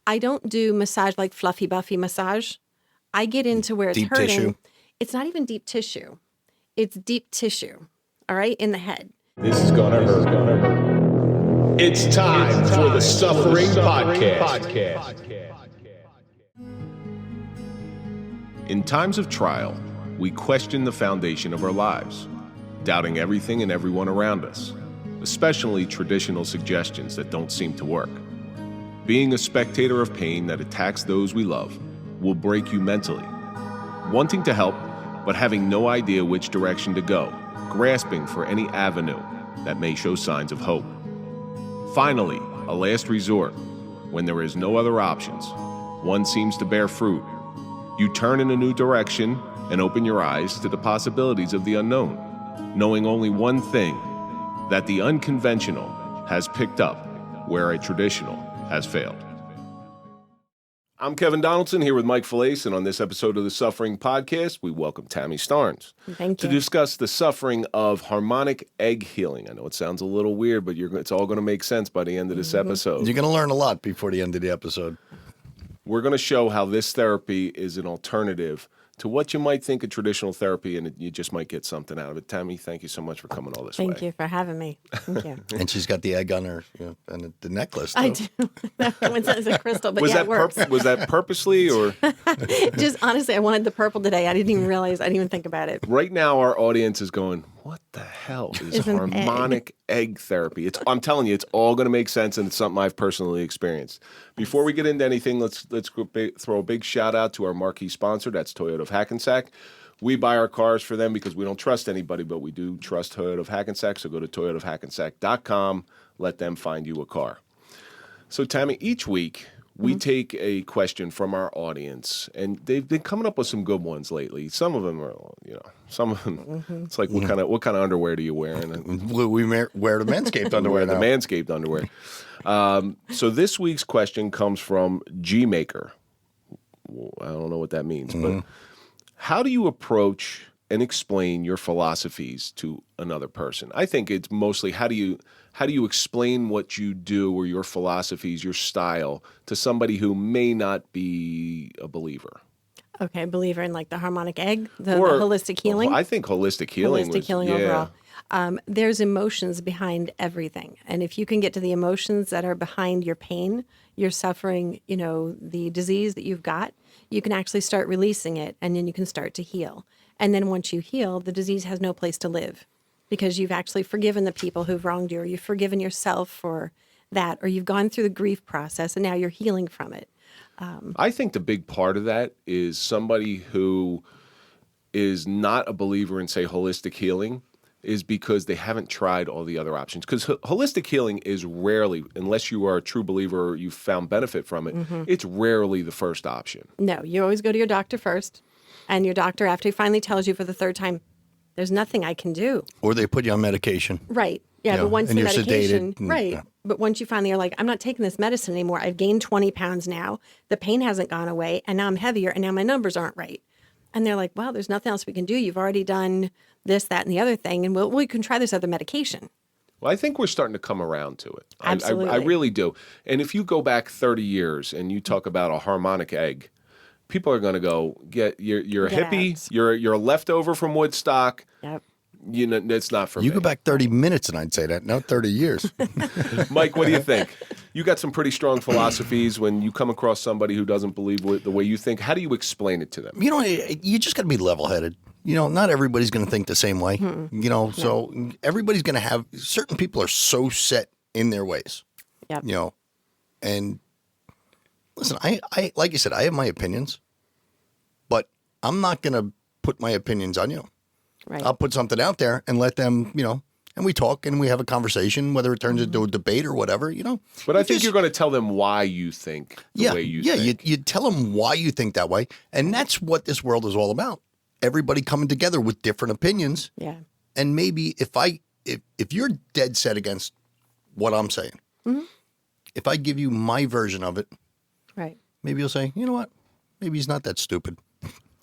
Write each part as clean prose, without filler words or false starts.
I don't do massage like fluffy, buffy massage. I get into where it's Deep hurting. tissue. It's not even deep tissue. It's deep tissue, all right, in the head. This is gonna hurt. It's time for the Suffering Podcast. In times of trial, we question the foundation of our lives, doubting everything and everyone around us, especially traditional suggestions that don't seem to work. Being a spectator of pain that attacks those we love will break you mentally. Wanting to help, but having no idea which direction to go, grasping for any avenue that may show signs of hope. Finally, a last resort, when there is no other options, one seems to bear fruit. You turn in a new direction and open your eyes to the possibilities of the unknown, knowing only one thing, that the unconventional has picked up where a traditional has failed. I'm Kevin Donaldson here with Mike Failace, and on this episode of the Suffering Podcast, we welcome Tammie Starnes Thank you. to discuss the suffering of harmonic egg healing. I know it sounds a little weird, but it's all going to make sense by the end of this episode. You're going to learn a lot before the end of the episode. We're going to show how this therapy is an alternative to what you might think of traditional therapy, and you just might get something out of it. Tammie, thank you so much for coming all this way. Thank you for having me. Thank you. And she's got the egg on her, and the necklace. I too. do. That one says a crystal, but Was it works. was that purposely, or? Just honestly, I wanted the purple today. I didn't even realize. I didn't even think about it. Right now, our audience is going, what the hell is an harmonic egg therapy? I'm telling you, it's all going to make sense, and it's something I've personally experienced. Before we get into anything, let's throw a big shout out to our marquee sponsor. That's Toyota of Hackensack. We buy our cars for them because we don't trust anybody, but we do trust Toyota of Hackensack. So go to toyotaofhackensack.com. Let them find you a car. So, Tammie, each week we take a question from our audience, and they've been coming up with some good ones lately. Some of them are, it's like, what kind of underwear do you wear? And We wear the Manscaped underwear the now. Manscaped underwear. So this week's question comes from G-Maker. I don't know what that means, but how do you approach and explain your philosophies to another person? I think it's mostly how do you explain what you do or your philosophies, your style, to somebody who may not be a believer? Okay, believer in like the harmonic egg, the holistic healing. I think holistic healing. Overall. There's emotions behind everything. And if you can get to the emotions that are behind your pain, your suffering, the disease that you've got, you can actually start releasing it, and then you can start to heal. And then once you heal, the disease has no place to live because you've actually forgiven the people who've wronged you, or you've forgiven yourself for that, or you've gone through the grief process and now you're healing from it. I think the big part of that is somebody who is not a believer in, say, holistic healing is because they haven't tried all the other options. Because holistic healing is rarely, unless you are a true believer or you've found benefit from it, it's rarely the first option. No, you always go to your doctor first, and your doctor, after he finally tells you for the third time, there's nothing I can do. Or they put you on medication. Right. Yeah, but once and the you're medication, sedated. right. But once you finally are like, I'm not taking this medicine anymore. I've gained 20 pounds now. The pain hasn't gone away, and now I'm heavier, and now my numbers aren't right. And they're like, well, there's nothing else we can do. You've already done this, that, and the other thing, and we can try this other medication. Well, I think we're starting to come around to it. Absolutely. I really do. And if you go back 30 years and you talk about a harmonic egg, people are going to go, you're a hippie, out. you're a leftover from Woodstock. Yep. That's not for me. You go back 30 minutes and I'd say that, not 30 years. Mike, what do you think? You got some pretty strong philosophies. When you come across somebody who doesn't believe the way you think, how do you explain it to them? You just got to be level-headed. Not everybody's going to think the same way. So everybody's going to have, certain people are so set in their ways. Yep. And listen, I like you said, I have my opinions, but I'm not going to put my opinions on you. Right. I'll put something out there and let them, and we talk and we have a conversation, whether it turns into a debate or whatever, But I think you're going to tell them why you think the way you think. You tell them why you think that way. And that's what this world is all about. Everybody coming together with different opinions. Yeah. And maybe if you're dead set against what I'm saying, if I give you my version of it, right, maybe you'll say, you know what? Maybe he's not that stupid.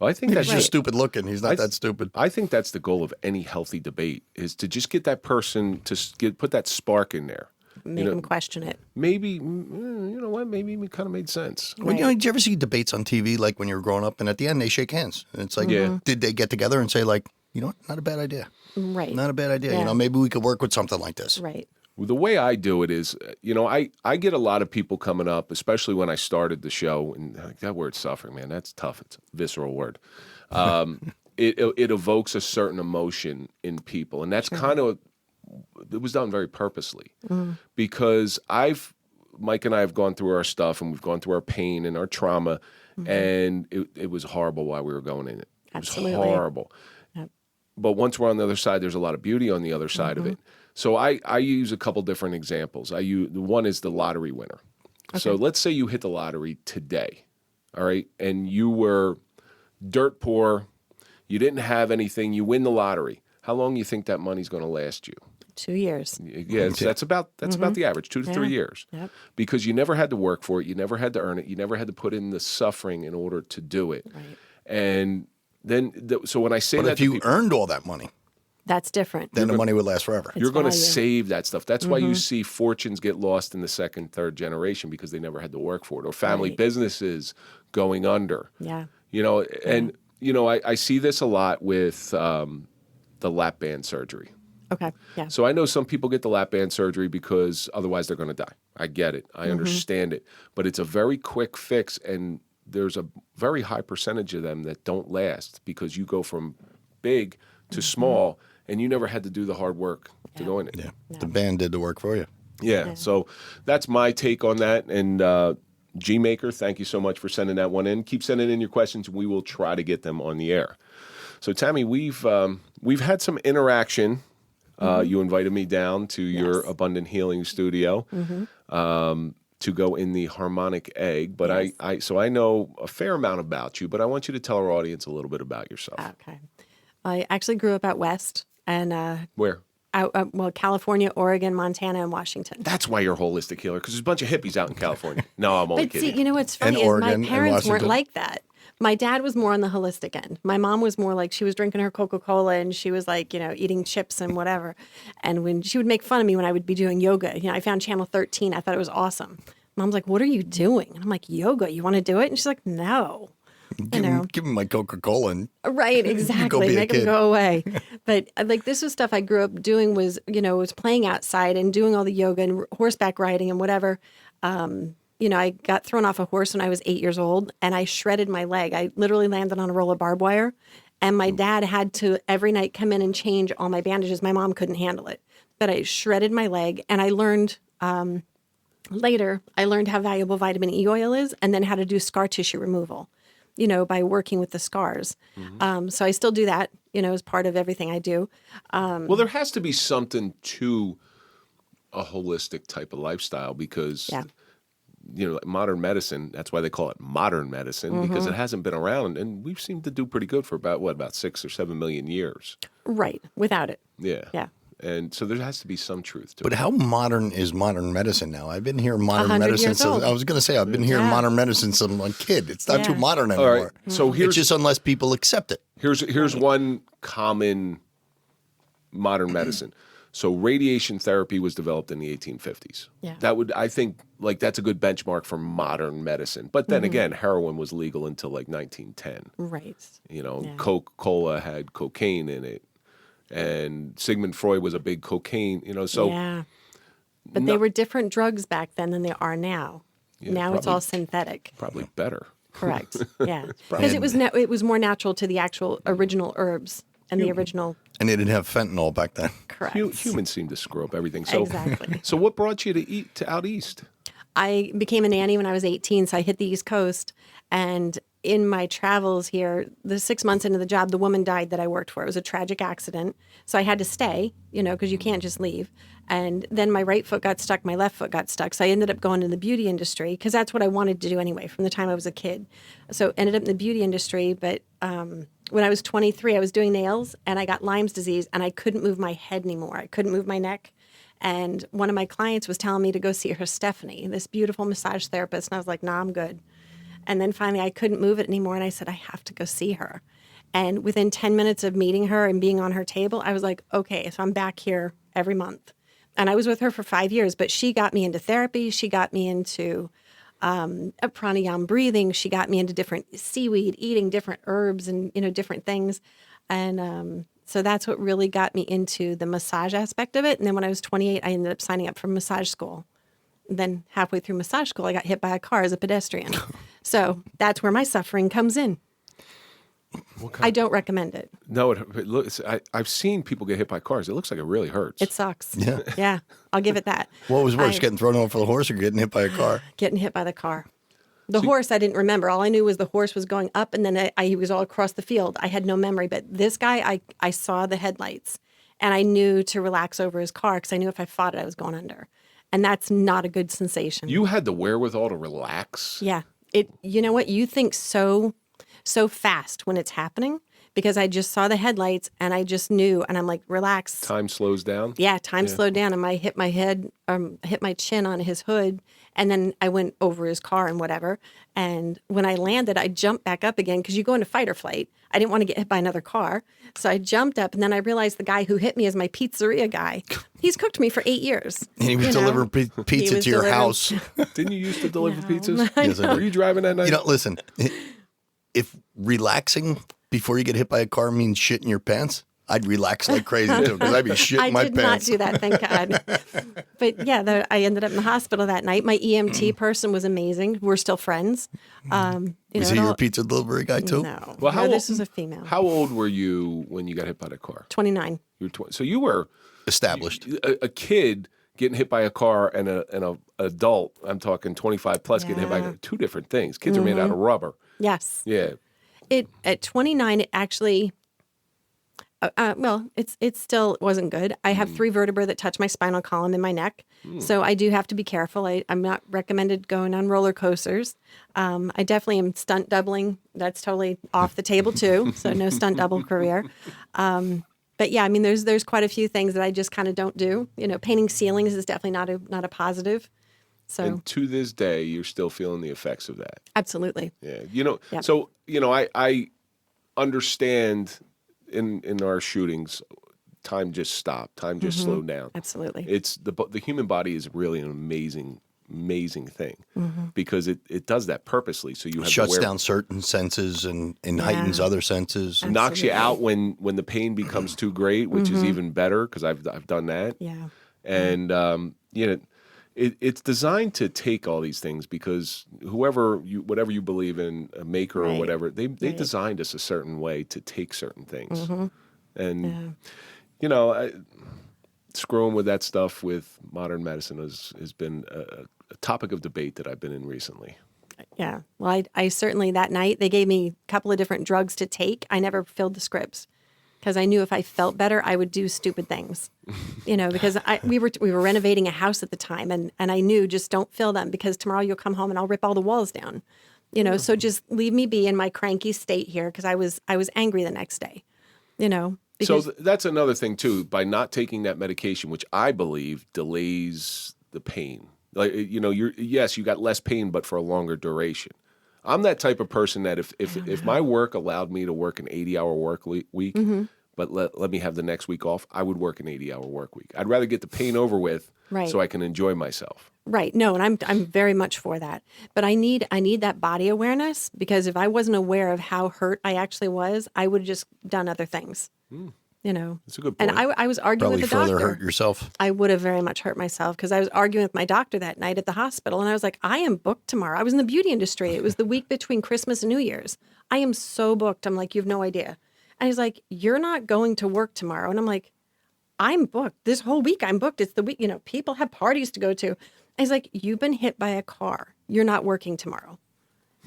Well, I think that's he's just stupid looking. He's not that stupid. I think that's the goal of any healthy debate, is to just get that person to put that spark in there. Make them question it. Maybe, you know what, maybe it kind of made sense. Well, did you ever see debates on TV like when you were growing up, and at the end they shake hands, and it's like, did they get together and say like, you know what, not a bad idea, Right. not a bad idea. Yeah. You know, maybe we could work with something like this. Right. The way I do it is, you know, I get a lot of people coming up, especially when I started the show, and that word suffering, man, that's tough. It's a visceral word. It evokes a certain emotion in people, and that's kind of, it was done very purposely because Mike and I have gone through our stuff, and we've gone through our pain and our trauma, and it was horrible while we were going in it. It was horrible. Yep. But once we're on the other side, there's a lot of beauty on the other side of it. So I use a couple different examples. One is the lottery winner. Okay. So let's say you hit the lottery today, all right, and you were dirt poor, you didn't have anything, you win the lottery. How long do you think that money's going to last you? 2 years. Yeah, that's about the average, 2 to 3 years. Yep. Because you never had to work for it, you never had to earn it, you never had to put in the suffering in order to do it. Right. And then, so when I say But that if to you people, earned all that money, That's different. then the money would last forever. you're going to value. save that stuff. That's why you see fortunes get lost in the second, third generation because they never had to work for it, or family businesses going under. Yeah. You know, and you know, I see this a lot with the lap band surgery. Okay. Yeah. So I know some people get the lap band surgery because otherwise they're going to die. I get it. I understand it. But it's a very quick fix, and there's a very high percentage of them that don't last because you go from big to small, and you never had to do the hard work to go in it. Yeah, the band did the work for you. Yeah. So that's my take on that. And G-Maker, thank you so much for sending that one in. Keep sending in your questions. We will try to get them on the air. So Tammie, we've had some interaction. You invited me down to your Abundant Healing studio to go in the Harmonic Egg. But I know a fair amount about you, but I want you to tell our audience a little bit about yourself. Okay. I actually grew up out west, and Where? California, Oregon, Montana, and Washington. That's why you're a holistic healer, because there's a bunch of hippies out in California. No, I'm only But kidding. see, you know what's And funny is Oregon my and parents weren't Washington. like that. My dad was more on the holistic end. My mom was more like she was drinking her Coca-Cola and she was like, you know, eating chips and whatever. And when she would make fun of me when I would be doing yoga, you know, I found Channel 13. I thought it was awesome. Mom's like, "What are you doing?" And I'm like, "Yoga. You want to do it?" And she's like, "No." Give him my Coca-Cola and Right, go exactly. be a Make them kid. go away. But like this was stuff I grew up doing was, you know, was playing outside and doing all the yoga and horseback riding and whatever. You know, I got thrown off a horse when I was 8 years old and I shredded my leg. I literally landed on a roll of barbed wire, and my dad had to every night come in and change all my bandages. My mom couldn't handle it, but I shredded my leg, and I learned later, I learned how valuable vitamin E oil is and then how to do scar tissue removal, you know, by working with the scars. So I still do that, you know, as part of everything I do. Well, there has to be something to a holistic type of lifestyle because, you know, modern medicine, that's why they call it modern medicine, because it hasn't been around. And we've seemed to do pretty good for about 6 or 7 million years. Right. Without it. Yeah. Yeah. And so there has to be some truth to But it. how modern is modern medicine now? I've been hearing modern 100 medicine years since old. I was going to say I've been hearing modern medicine since I'm a kid. It's not too modern All anymore. right. So It's here's just unless people accept it. here's one common modern medicine. So radiation therapy was developed in the 1850s. Yeah. That would, I think, like that's a good benchmark for modern medicine. But then again, heroin was legal until like 1910. Right. You know, Yeah. Coca-Cola had cocaine in it. And Sigmund Freud was a big cocaine, you know, so Yeah. But they were different drugs back then than they are now. Now it's probably- all synthetic. probably better. Correct. Yeah. Because it was more natural to the actual original herbs and the original. And they didn't have fentanyl back then. Correct. Humans seem to screw up everything. So, Exactly. So what brought you to out east? I became a nanny when I was 18, so I hit the East Coast. And in my travels here, the 6 months into the job, the woman died that I worked for. It was a tragic accident. So I had to stay, you know, because you can't just leave. And then my right foot got stuck, my left foot got stuck. So I ended up going to the beauty industry because that's what I wanted to do anyway from the time I was a kid. So ended up in the beauty industry. But when I was 23, I was doing nails and I got Lyme's disease and I couldn't move my head anymore. I couldn't move my neck. And one of my clients was telling me to go see her Stephanie, this beautiful massage therapist. And I was like, nah, I'm good. And then finally I couldn't move it anymore. And I said, I have to go see her. And within 10 minutes of meeting her and being on her table, I was like, okay, so I'm back here every month. And I was with her for 5 years, but she got me into therapy. She got me into a pranayama breathing. She got me into different seaweed, eating different herbs and, different things. And so that's what really got me into the massage aspect of it. And then when I was 28, I ended up signing up for massage school. Then halfway through massage school, I got hit by a car as a pedestrian. So that's where my suffering comes in. I don't recommend it. No, it looks. I've seen people get hit by cars. It looks like it really hurts. It sucks. Yeah. Yeah, I'll give it that. What was worse, getting thrown over the horse or getting hit by a car? Getting hit by the car. The horse, I didn't remember. All I knew was the horse was going up, and then he was all across the field. I had no memory. But this guy, I saw the headlights, and I knew to relax over his car because I knew if I fought it, I was going under. And that's not a good sensation. You had the wherewithal to relax? Yeah. You know what? You think so fast when it's happening because I just saw the headlights and I just knew, and I'm like, relax. Time slows down? Yeah, time slowed down, and I hit my head, hit my chin on his hood, and then I went over his car and whatever. And when I landed, I jumped back up again because you go into fight or flight. I didn't want to get hit by another car. So I jumped up, and then I realized the guy who hit me is my pizzeria guy. He's cooked me for 8 years. And he was delivering pizza to your house. Didn't you used to deliver pizzas? Yes, I did. Were you driving that night? Listen, if relaxing before you get hit by a car means shit in your pants, I'd relax like crazy too because I'd be shitting my pants. I did not do that, thank God. But yeah, I ended up in the hospital that night. My EMT person was amazing. We're still friends. Was he your pizza delivery guy too? No. Well, No, this was a female. How old were you when you got hit by the car? 29. You were 20. So you were Established. a kid getting hit by a car and an adult, I'm talking 25 plus, getting hit by two different things. Kids are made out of rubber. Yes. Yeah. At 29, it actually, it still wasn't good. I have 3 vertebrae that touch my spinal column in my neck. So I do have to be careful. I'm not recommended going on roller coasters. I definitely am stunt doubling. That's totally off the table too. So no stunt double career. But yeah, I mean, there's quite a few things that I just kind of don't do. Painting ceilings is definitely not a positive. So And to this day, you're still feeling the effects of that. absolutely. Yeah. Yep. So, I understand in our shootings, time just stopped. Time just slowed down. Absolutely. It's the human body is really an amazing thing because it does that purposely. So you have Shuts down certain senses and heightens other senses. knocks you out when the pain becomes too great, which is even better because I've done that. Yeah. And it's designed to take all these things because whatever you believe in, a maker or whatever, they designed us a certain way to take certain things. And screwing with that stuff with modern medicine has been a topic of debate that I've been in recently. Yeah. Well, I certainly that night they gave me a couple of different drugs to take. I never filled the scripts because I knew if I felt better, I would do stupid things. Because we were renovating a house at the time, and I knew just don't fill them because tomorrow you'll come home and I'll rip all the walls down. So just leave me be in my cranky state here because I was angry the next day. So that's another thing too. By not taking that medication, which I believe delays the pain. Like you got less pain, but for a longer duration. I'm that type of person that if my work allowed me to work an 80-hour work week, but let me have the next week off, I would work an 80-hour work week. I'd rather get the pain over with so I can enjoy myself. Right. No, and I'm very much for that. But I need that body awareness because if I wasn't aware of how hurt I actually was, I would have just done other things. That's a good point. And I was arguing Probably with the doctor. further hurt yourself. I would have very much hurt myself because I was arguing with my doctor that night at the hospital. And I was like, I am booked tomorrow. I was in the beauty industry. It was the week between Christmas and New Year's. I am so booked. I'm like, you have no idea. And he's like, you're not going to work tomorrow. And I'm like, I'm booked. This whole week I'm booked. It's the week, people have parties to go to. And he's like, you've been hit by a car. You're not working tomorrow.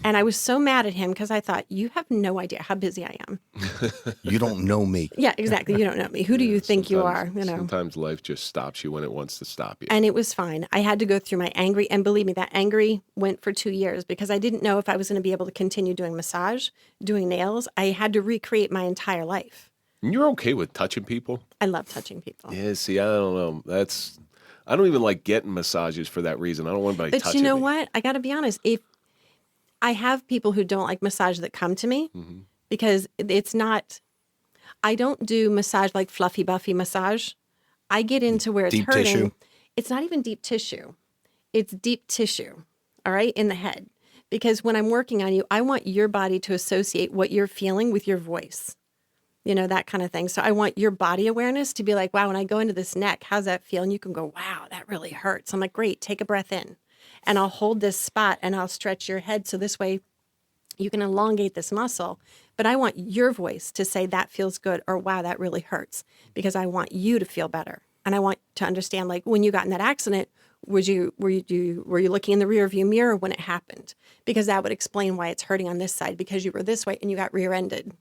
And I was so mad at him because I thought, you have no idea how busy I am. You don't know me. Yeah, exactly. You don't know me. Who do you think you are? Sometimes life just stops you when it wants to stop you. And it was fine. I had to go through my angry, and believe me, that angry went for 2 years because I didn't know if I was going to be able to continue doing massage, doing nails. I had to recreate my entire life. And you're okay with touching people? I love touching people. Yeah, see, I don't know. I don't even like getting massages for that reason. I don't want anybody touching me. But you know what? I got to be honest. If I have people who don't like massage that come to me because it's not, I don't do massage like fluffy, buffy massage. I get into where it's Deep hurting. tissue? It's not even deep tissue. It's deep tissue, all right, in the head. Because when I'm working on you, I want your body to associate what you're feeling with your voice, that kind of thing. So I want your body awareness to be like, wow, when I go into this neck, how's that feel? And you can go, wow, that really hurts. I'm like, great, take a breath in. And I'll hold this spot and I'll stretch your head. So this way you can elongate this muscle. But I want your voice to say that feels good or wow, that really hurts, because I want you to feel better. And I want to understand, like, when you got in that accident, were you looking in the rear view mirror when it happened? Because that would explain why it's hurting on this side, because you were this way and you got rear-ended.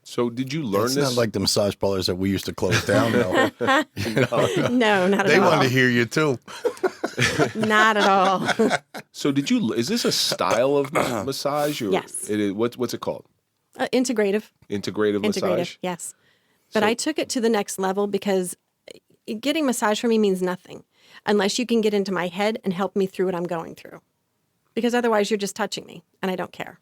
So did you learn It's this? not like the massage parlors that we used to close down, though. No, not at They all. wanted to hear you, too. Not at all. So is this a style of massage? Or Yes. It is, what's it called? Integrative. Integrative massage? Yes. But I took it to the next level because getting massage for me means nothing unless you can get into my head and help me through what I'm going through. Because otherwise you're just touching me and I don't care.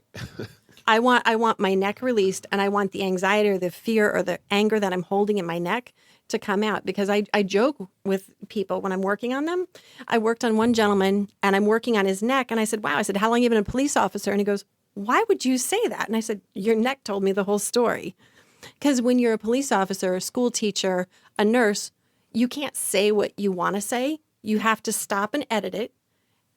I want my neck released, and I want the anxiety or the fear or the anger that I'm holding in my neck to come out, because I joke with people when I'm working on them. I worked on one gentleman and I'm working on his neck, and I said, wow, how long have you been a police officer? And he goes, why would you say that? And I said, your neck told me the whole story. Because when you're a police officer, a school teacher, a nurse, you can't say what you want to say. You have to stop and edit it.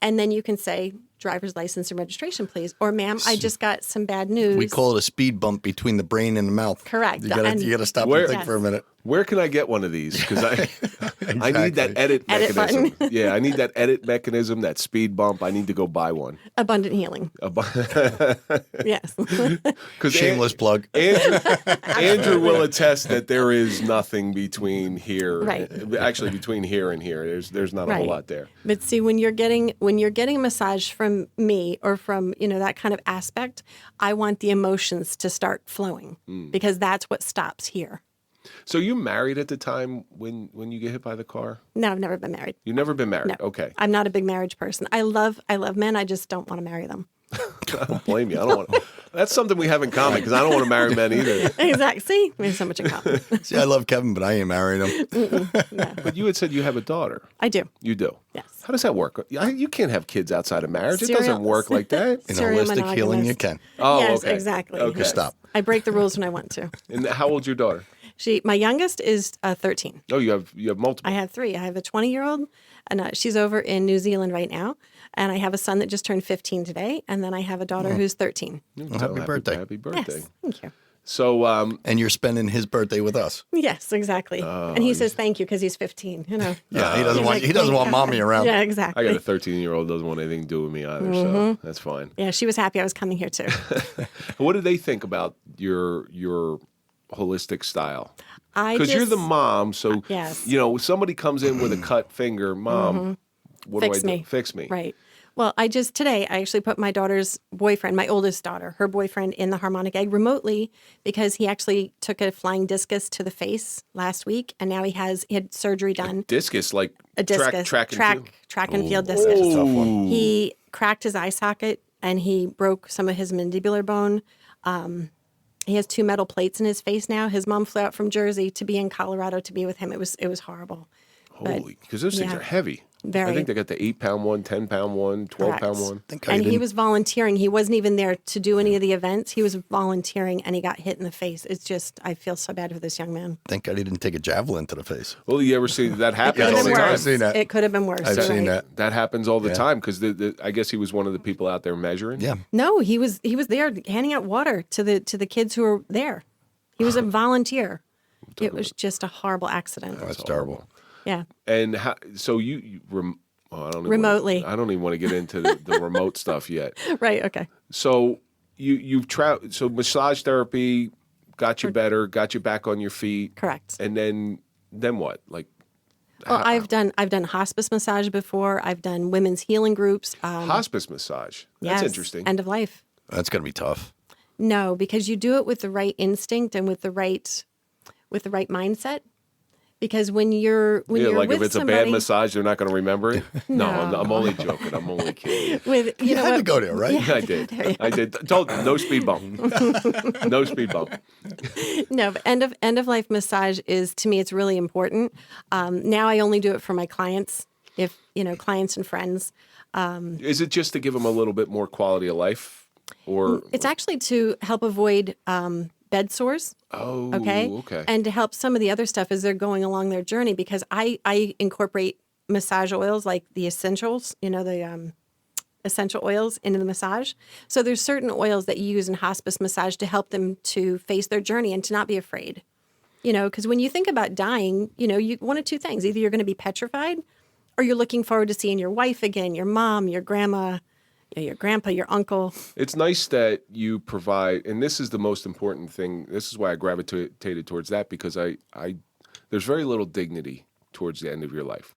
And then you can say, driver's license and registration, please. Or, ma'am, I just got some bad news. We call it a speed bump between the brain and the mouth. Correct. You gotta stop Where- and think for a minute. Where can I get one of these? Because I need that edit Edit mechanism. button. Yeah, I need that edit mechanism, that speed bump. I need to go buy one. Abundant healing. Yes. Shameless plug. Andrew will attest that there is nothing between here. Right. Actually, between here and here, there's not a whole lot there. But see, when you're getting a massage from me or from, that kind of aspect, I want the emotions to start flowing because that's what stops here. So you married at the time when you get hit by the car? No, I've never been married. You've never been married? No. Okay. I'm not a big marriage person. I love men. I just don't want to marry them. I don't blame you. I don't want. That's something we have in common, because I don't want to marry men either. Exactly. See, we have so much in common. See, I love Kevin, but I ain't married him. But you had said you have a daughter. I do. You do? Yes. How does that work? You can't have kids outside of marriage. It Serial- doesn't work like that. In Serial holistic healing, monogamous. you can. Oh, yes, okay. exactly. Okay. Yes. Stop. I break the rules when I want to. And how old's your daughter? My youngest is 13. Oh, you have multiple. I have 3. I have a 20-year-old, and she's over in New Zealand right now. And I have a son that just turned 15 today. And then I have a daughter who's 13. Well, happy birthday. Happy birthday. Yes, thank you. So, And you're spending his birthday with us. Yes, exactly. And he says thank you because he's 15. Yeah, he doesn't He's want like, "Thank mommy God." around. Yeah, I exactly. got a 13-year-old doesn't want anything to do with me either, so that's fine. Yeah, she was happy I was coming here too. What do they think about your holistic style? Because You're the mom, so Yes. somebody comes in with a cut finger, Mom. What Fix do I do? me. Fix me. Right. Well, today I actually put my daughter's boyfriend, my oldest daughter, her boyfriend, in the Harmonic Egg remotely, because he actually took a flying discus to the face last week, and now he had surgery done. Discus, like A discus, track and field. and field discus. Ooh. He cracked his eye socket and he broke some of his mandibular bone. He has 2 metal plates in his face now. His mom flew out from Jersey to be in Colorado to be with him. It was horrible. Holy, because those things yeah. are heavy. Very. I think they got the 8-pound one, 10-pound one, 12-pound Correct. one. And he was volunteering. He wasn't even there to do any of the events. He was volunteering, and he got hit in the face. It's just, I feel so bad for this young man. Thank God he didn't take a javelin to the face. Well, you ever see that happen Yeah, Could all have the been time? I've worse. seen that. It could have been worse. I've you're seen right. that. That happens all the Yeah. time, because I guess he was one of the people out there measuring. Yeah. No, he was there handing out water to the kids who were there. He was a volunteer. It was just a horrible accident. That's terrible. Yeah. And so I don't even Remotely. I don't even want to get into the remote stuff yet. Right. Okay. So you've traveled. So massage therapy got you better, got you back on your feet. Correct. And then what? Like, Well, I've done hospice massage before. I've done women's healing groups. hospice massage. That's yes, interesting. End of life. That's going to be tough. No, because you do it with the right instinct and with the right mindset. Because when you're like with if it's somebody, a bad massage, they're not going to remember it. No, No. I'm only joking. I'm only kidding. with You had to go there, right? I did. I did. Told you, no speed bump. No speed bump. No, but end of life massage is, to me, it's really important. Now I only do it for my clients, if clients and friends. Is it just to give them a little bit more quality of life, or It's actually to help avoid bed sores. Okay. And to help some of the other stuff as they're going along their journey, because I incorporate massage oils like the essentials, the essential oils into the massage. So there's certain oils that you use in hospice massage to help them to face their journey and to not be afraid. Because when you think about dying, you one of two things: either you're going to be petrified, or you're looking forward to seeing your wife again, your mom, your grandma, your grandpa, your uncle. It's nice that you provide, and this is the most important thing. This is why I gravitated towards that, because I there's very little dignity towards the end of your life.